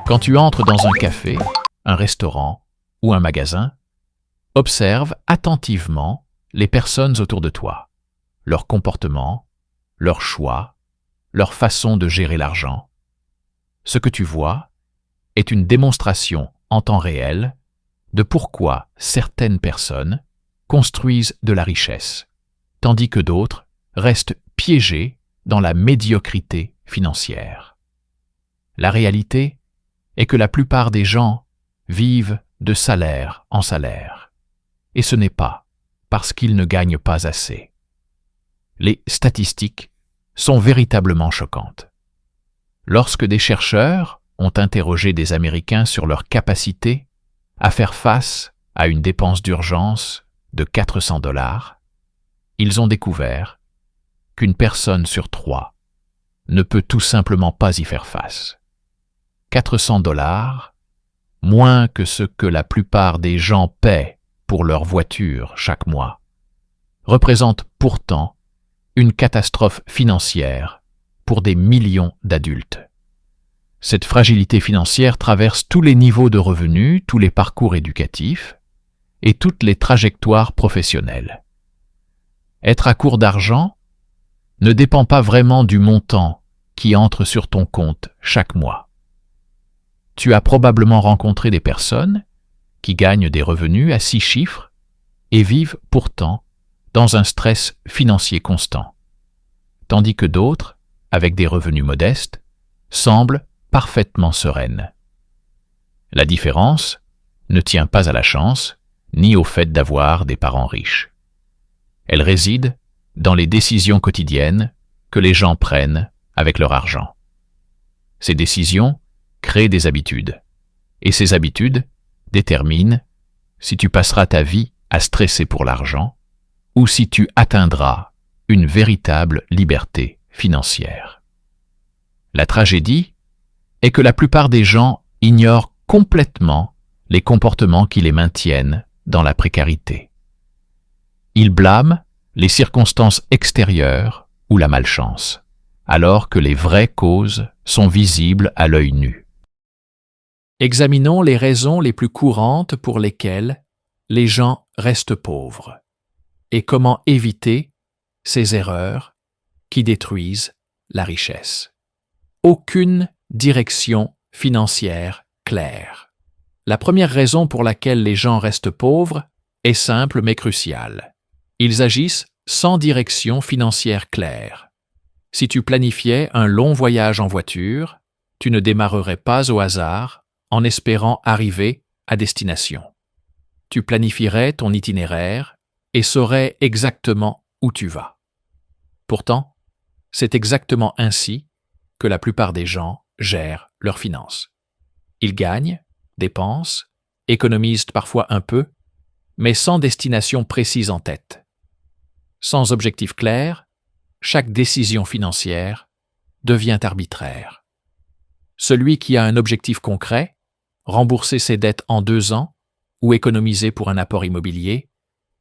Quand tu entres dans un café, un restaurant ou un magasin, observe attentivement les personnes autour de toi, leur comportement, leurs choix, leur façon de gérer l'argent. Ce que tu vois est une démonstration en temps réel de pourquoi certaines personnes construisent de la richesse, tandis que d'autres restent piégées dans la médiocrité financière. La réalité est que la plupart des gens vivent de salaire en salaire, et ce n'est pas parce qu'ils ne gagnent pas assez. Les statistiques sont véritablement choquantes. Lorsque des chercheurs ont interrogé des Américains sur leur capacité à faire face à une dépense d'urgence de 400 $, ils ont découvert qu'une personne sur 3 ne peut tout simplement pas y faire face. 400 $, moins que ce que la plupart des gens paient pour leur voiture chaque mois, représente pourtant une catastrophe financière pour des millions d'adultes. Cette fragilité financière traverse tous les niveaux de revenus, tous les parcours éducatifs et toutes les trajectoires professionnelles. Être à court d'argent ne dépend pas vraiment du montant qui entre sur ton compte chaque mois. Tu as probablement rencontré des personnes qui gagnent des revenus à 6 chiffres et vivent pourtant dans un stress financier constant, tandis que d'autres, avec des revenus modestes, semblent parfaitement sereines. La différence ne tient pas à la chance, ni au fait d'avoir des parents riches. Elle réside dans les décisions quotidiennes que les gens prennent avec leur argent. Ces décisions créent des habitudes, et ces habitudes déterminent si tu passeras ta vie à stresser pour l'argent ou si tu atteindras une véritable liberté financière. La tragédie est que la plupart des gens ignorent complètement les comportements qui les maintiennent dans la précarité. Ils blâment les circonstances extérieures ou la malchance, alors que les vraies causes sont visibles à l'œil nu. Examinons les raisons les plus courantes pour lesquelles les gens restent pauvres et comment éviter ces erreurs qui détruisent la richesse. Aucune direction financière claire. La première raison pour laquelle les gens restent pauvres est simple mais cruciale. Ils agissent sans direction financière claire. Si tu planifiais un long voyage en voiture, tu ne démarrerais pas au hasard en espérant arriver à destination. Tu planifierais ton itinéraire et saurais exactement où tu vas. Pourtant, c'est exactement ainsi que la plupart des gens gèrent leurs finances. Ils gagnent, dépensent, économisent parfois un peu, mais sans destination précise en tête. Sans objectif clair, chaque décision financière devient arbitraire. Celui qui a un objectif concret, rembourser ses dettes en 2 ans ou économiser pour un apport immobilier,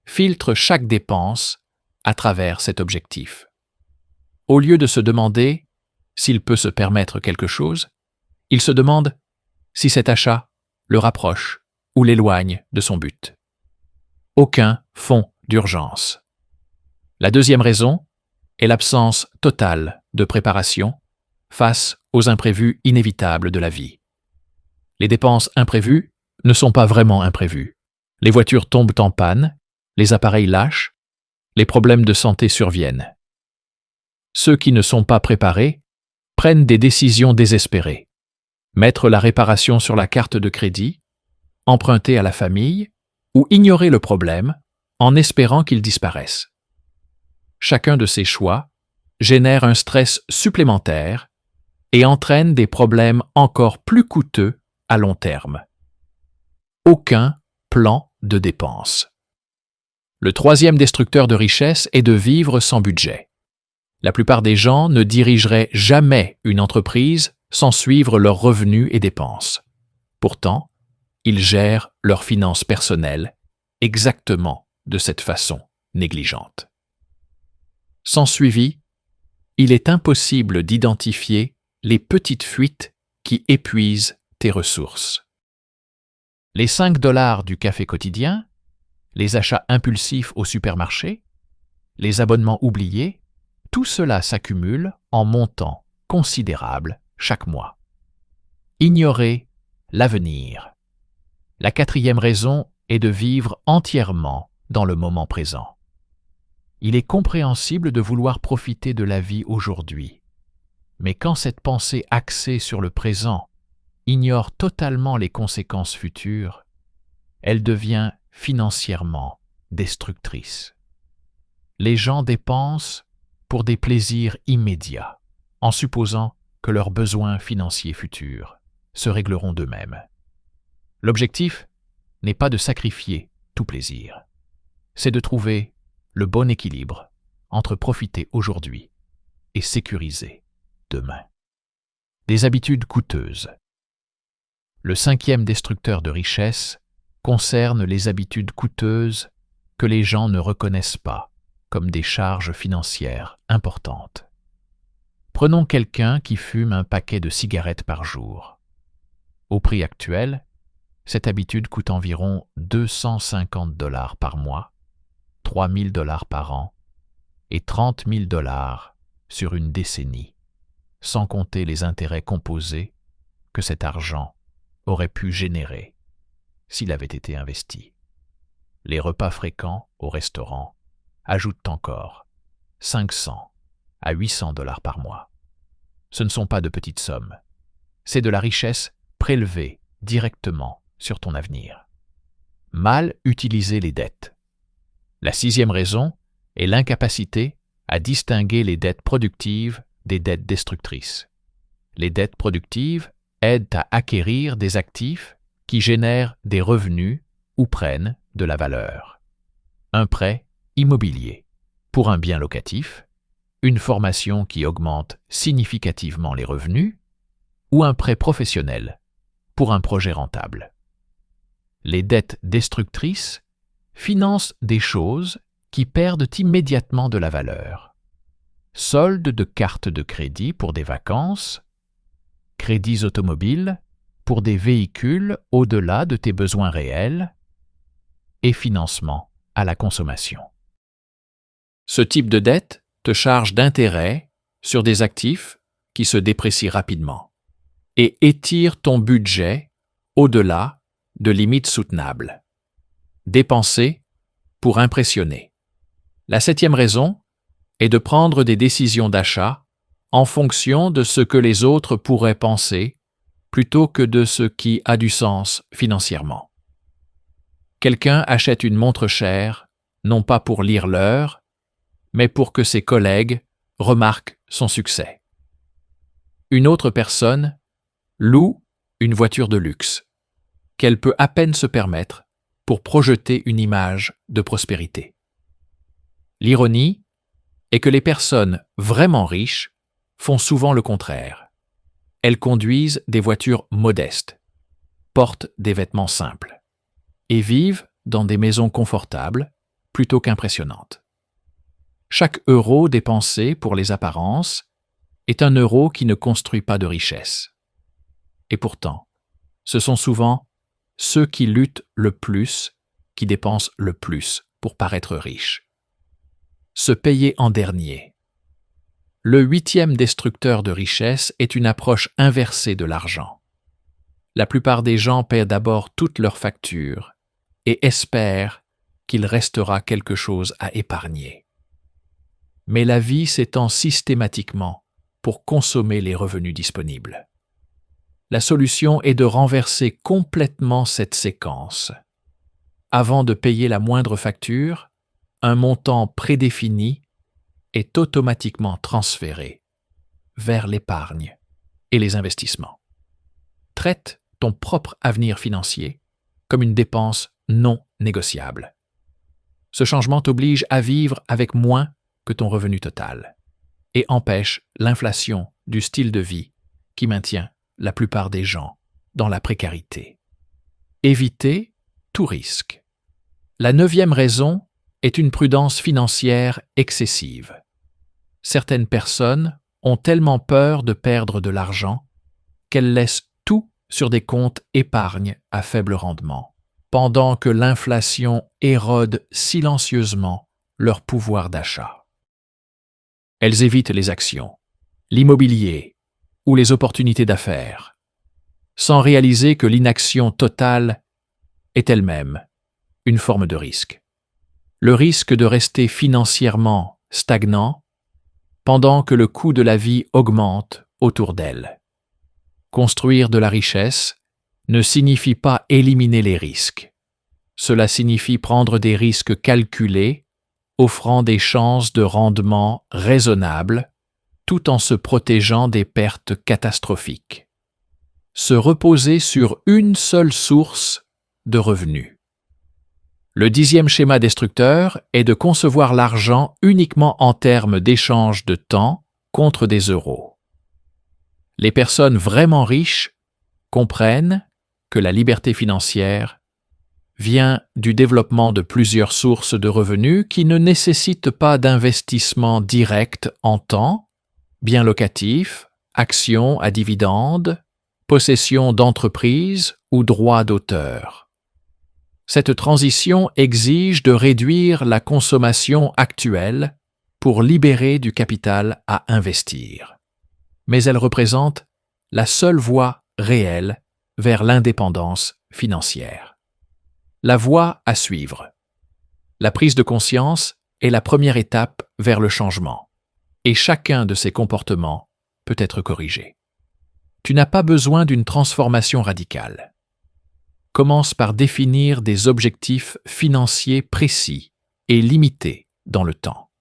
filtre chaque dépense à travers cet objectif. Au lieu de se demander s'il peut se permettre quelque chose, il se demande si cet achat le rapproche ou l'éloigne de son but. Aucun fonds d'urgence. La deuxième raison est l'absence totale de préparation face aux imprévus inévitables de la vie. Les dépenses imprévues ne sont pas vraiment imprévues. Les voitures tombent en panne, les appareils lâchent, les problèmes de santé surviennent. Ceux qui ne sont pas préparés prennent des décisions désespérées. Mettre la réparation sur la carte de crédit, emprunter à la famille ou ignorer le problème en espérant qu'il disparaisse. Chacun de ces choix génère un stress supplémentaire et entraîne des problèmes encore plus coûteux à long terme. Aucun plan de dépenses. Le troisième destructeur de richesse est de vivre sans budget. La plupart des gens ne dirigeraient jamais une entreprise sans suivre leurs revenus et dépenses. Pourtant, ils gèrent leurs finances personnelles exactement de cette façon négligente. Sans suivi, il est impossible d'identifier les petites fuites qui épuisent tes ressources. Les 5 $ du café quotidien, les achats impulsifs au supermarché, les abonnements oubliés, tout cela s'accumule en montants considérables chaque mois. Ignorer l'avenir. La 4e raison est de vivre entièrement dans le moment présent. Il est compréhensible de vouloir profiter de la vie aujourd'hui. Mais quand cette pensée axée sur le présent ignore totalement les conséquences futures, elle devient financièrement destructrice. Les gens dépensent pour des plaisirs immédiats, en supposant que leurs besoins financiers futurs se régleront d'eux-mêmes. L'objectif n'est pas de sacrifier tout plaisir, c'est de trouver le bon équilibre entre profiter aujourd'hui et sécuriser demain. Des habitudes coûteuses. Le 5e destructeur de richesse concerne les habitudes coûteuses que les gens ne reconnaissent pas comme des charges financières importantes. Prenons quelqu'un qui fume un paquet de cigarettes par jour. Au prix actuel, cette habitude coûte environ 250 $ par mois, 3 000 $ par an et 30 000 $ sur une décennie, sans compter les intérêts composés que cet argent aurait pu générer s'il avait été investi. Les repas fréquents au restaurant ajoutent encore 500 à 800 $ par mois. Ce ne sont pas de petites sommes, c'est de la richesse prélevée directement sur ton avenir. Mal utiliser les dettes. La 6e raison est l'incapacité à distinguer les dettes productives des dettes destructrices. Les dettes productives aident à acquérir des actifs qui génèrent des revenus ou prennent de la valeur. Un prêt immobilier pour un bien locatif, une formation qui augmente significativement les revenus ou un prêt professionnel pour un projet rentable. Les dettes destructrices financent des choses qui perdent immédiatement de la valeur. Solde de cartes de crédit pour des vacances, crédits automobiles pour des véhicules au-delà de tes besoins réels et financement à la consommation. Ce type de dette te charge d'intérêts sur des actifs qui se déprécient rapidement et étire ton budget au-delà de limites soutenables. Dépenser pour impressionner. La 7e raison est de prendre des décisions d'achat en fonction de ce que les autres pourraient penser plutôt que de ce qui a du sens financièrement. Quelqu'un achète une montre chère, non pas pour lire l'heure, mais pour que ses collègues remarquent son succès. Une autre personne loue une voiture de luxe, qu'elle peut à peine se permettre pour projeter une image de prospérité. L'ironie est que les personnes vraiment riches font souvent le contraire. Elles conduisent des voitures modestes, portent des vêtements simples et vivent dans des maisons confortables plutôt qu'impressionnantes. Chaque euro dépensé pour les apparences est un euro qui ne construit pas de richesse. Et pourtant, ce sont souvent ceux qui luttent le plus qui dépensent le plus pour paraître riches. Se payer en dernier. Le 8e destructeur de richesse est une approche inversée de l'argent. La plupart des gens paient d'abord toutes leurs factures et espèrent qu'il restera quelque chose à épargner. Mais la vie s'étend systématiquement pour consommer les revenus disponibles. La solution est de renverser complètement cette séquence. Avant de payer la moindre facture, un montant prédéfini est automatiquement transféré vers l'épargne et les investissements. Traite ton propre avenir financier comme une dépense non négociable. Ce changement t'oblige à vivre avec moins que ton revenu total et empêche l'inflation du style de vie qui maintient la plupart des gens dans la précarité. Éviter tout risque. La 9e raison est une prudence financière excessive. Certaines personnes ont tellement peur de perdre de l'argent qu'elles laissent tout sur des comptes épargne à faible rendement, pendant que l'inflation érode silencieusement leur pouvoir d'achat. Elles évitent les actions, l'immobilier ou les opportunités d'affaires, sans réaliser que l'inaction totale est elle-même une forme de risque. Le risque de rester financièrement stagnant pendant que le coût de la vie augmente autour d'elles. Construire de la richesse ne signifie pas éliminer les risques. Cela signifie prendre des risques calculés, offrant des chances de rendement raisonnables, tout en se protégeant des pertes catastrophiques. Se reposer sur une seule source de revenus. Le 10e schéma destructeur est de concevoir l'argent uniquement en termes d'échange de temps contre des euros. Les personnes vraiment riches comprennent que la liberté financière vient du développement de plusieurs sources de revenus qui ne nécessitent pas d'investissement direct en temps, biens locatifs, actions à dividendes, possession d'entreprises ou droits d'auteur. Cette transition exige de réduire la consommation actuelle pour libérer du capital à investir. Mais elle représente la seule voie réelle vers l'indépendance financière. La voie à suivre. La prise de conscience est la première étape vers le changement, et chacun de ces comportements peut être corrigé. Tu n'as pas besoin d'une transformation radicale. Commence par définir des objectifs financiers précis et limités dans le temps.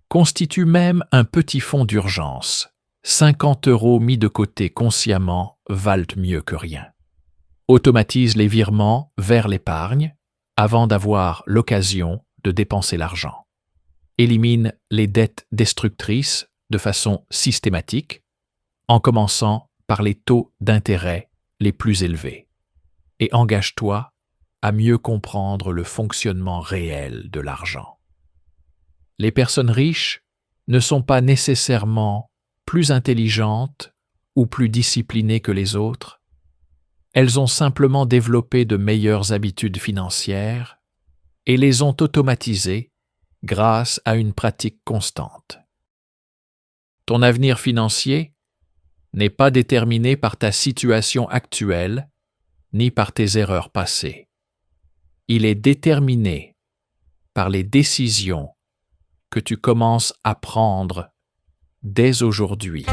Constitue même un petit fonds d'urgence. 50 € mis de côté consciemment valent mieux que rien. Automatise les virements vers l'épargne avant d'avoir l'occasion de dépenser l'argent. Élimine les dettes destructrices de façon systématique, en commençant par les taux d'intérêt les plus élevés. Et engage-toi à mieux comprendre le fonctionnement réel de l'argent. Les personnes riches ne sont pas nécessairement plus intelligentes ou plus disciplinées que les autres. Elles ont simplement développé de meilleures habitudes financières et les ont automatisées grâce à une pratique constante. Ton avenir financier n'est pas déterminé par ta situation actuelle ni par tes erreurs passées. Il est déterminé par les décisions que tu commences à prendre dès aujourd'hui.